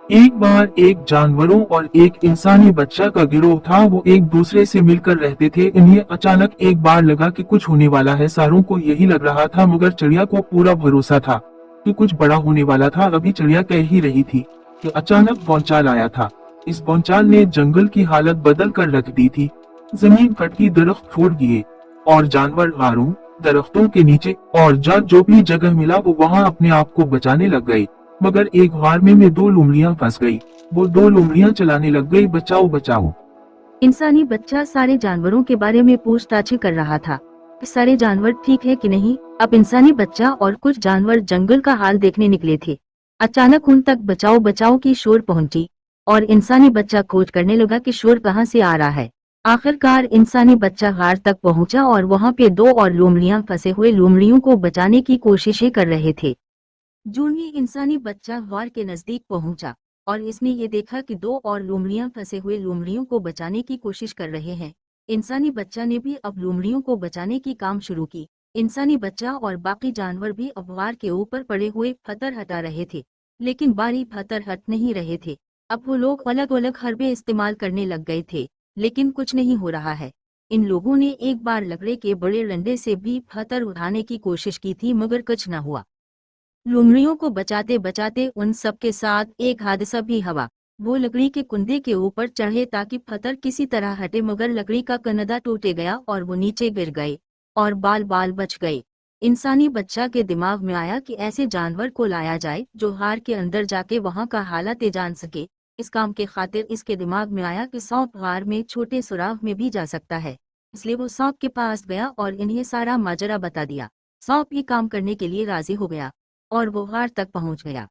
एक बार एक जानवरों और एक इंसानी बच्चा का गिरोह था। वो एक दूसरे से मिलकर रहते थे। इन्हें अचानक एक बार लगा कि कुछ होने वाला है। सारों को यही लग रहा था, मगर चिड़िया को पूरा भरोसा था कि कुछ बड़ा होने वाला था। अभी चिड़िया कह ही रही थी कि अचानक भौचाल आया था। इस भौचाल ने जंगल की हालत बदल कर रख दी थी। जमीन फटकी, दरख्त फूट गए और जानवर गारों, दरख्तों के नीचे और जो भी जगह मिला वो वहाँ अपने आप को बचाने लग गए। मगर एक गार में दो लोमड़ियां फंस गई। वो दो लोमड़ियां चलाने लग गई, बचाओ बचाओ। इंसानी बच्चा सारे जानवरों के बारे में पूछताछ कर रहा था कि सारे जानवर ठीक है कि नहीं। अब इंसानी बच्चा और कुछ जानवर जंगल का हाल देखने निकले थे। अचानक उन तक बचाओ बचाओ की शोर पहुंची और इंसानी बच्चा खोज करने लगा कि शोर कहां से आ रहा है। आखिरकार इंसानी बच्चा गार तक पहुंचा और वहां पे दो और लोमड़ियां फंसे हुए लोमड़ियों को बचाने की कोशिशें कर रहे थे। जून ही इंसानी बच्चा गार के नजदीक पहुंचा और इसने ये देखा कि दो और लोमड़ियां फंसे हुए लोमड़ियों को बचाने की कोशिश कर रहे हैं। इंसानी बच्चा ने भी अब लोमड़ियों को बचाने की काम शुरू की। इंसानी बच्चा और बाकी जानवर भी अब गार के ऊपर पड़े हुए पत्थर हटा रहे थे, लेकिन बारी पत्थर हट नहीं रहे थे। अब वो लोग अलग अलग हरबे इस्तेमाल करने लग गए थे, लेकिन कुछ नहीं हो रहा है। इन लोगों ने एक बार लकड़ी के बड़े डंडे से भी पत्थर उठाने की कोशिश की थी, मगर कुछ न हुआ। लोमड़ियों को बचाते बचाते उन सब के साथ एक हादसा भी हुआ। वो लकड़ी के कुंदे के ऊपर चढ़े ताकि पत्थर किसी तरह हटे, मगर लकड़ी का कनदा टूटे गया और वो नीचे गिर गए और बाल बाल बच गए। इंसानी बच्चा के दिमाग में आया कि ऐसे जानवर को लाया जाए जो हार के अंदर जाके वहां का हालात जान सके। इस काम के खातिर इसके दिमाग में आया कि सांप हार में छोटे सुराख में भी जा सकता है। इसलिए वो सांप के पास गया और इन्हें सारा माजरा बता दिया। सांप ये काम करने के लिए राजी हो गया और वो गार तक पहुंच गया।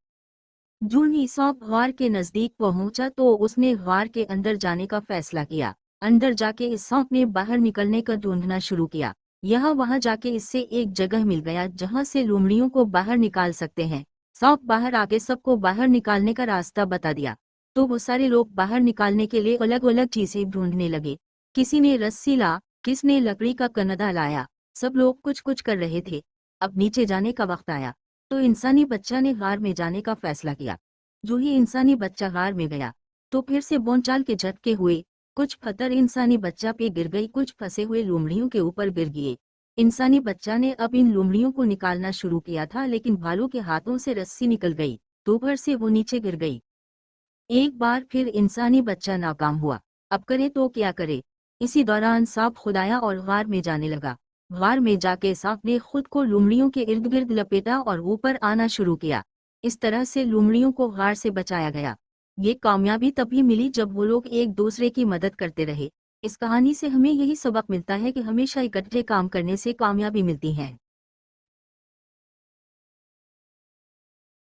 जून ही सांप गार के नजदीक पहुंचा तो उसने गार के अंदर जाने का फैसला किया। अंदर जाके इस सांप ने बाहर निकलने का ढूंढना शुरू किया। यहाँ वहां जाके इससे एक जगह मिल गया जहां से लोमड़ियों को बाहर निकाल सकते हैं। सांप बाहर आके सबको बाहर निकालने का रास्ता बता दिया। तो वो सारे लोग बाहर निकालने के लिए अलग अलग चीजें ढूंढने लगे। किसी ने रस्सी ला, किसने लकड़ी का कनदा लाया। सब लोग कुछ कुछ कर रहे थे। अब नीचे जाने का वक्त आया तो इंसानी बच्चा ने गार में जाने का फैसला किया। जो ही इंसानी बच्चा गार में गया तो फिर से बोलचाल के झटके हुए। कुछ पत्थर इंसानी बच्चा पे गिर गई, कुछ फंसे हुए लोमड़ियों के ऊपर गिर गए। इंसानी बच्चा ने अब इन लोमड़ियों को निकालना शुरू किया था, लेकिन भालू के हाथों से रस्सी निकल गई तो फिर से वो नीचे गिर गई। एक बार फिर इंसानी बच्चा नाकाम हुआ। अब करे तो क्या करे। इसी दौरान सांप खुद आया और गार में जाने लगा। गार में जाके सांप ने खुद को लोमड़ियों के इर्द गिर्द लपेटा और ऊपर आना शुरू किया। इस तरह से लोमड़ियों को गार से बचाया गया। ये कामयाबी तभी मिली जब वो लोग एक दूसरे की मदद करते रहे। इस कहानी से हमें यही सबक मिलता है कि हमेशा इकट्ठे काम करने से कामयाबी मिलती है।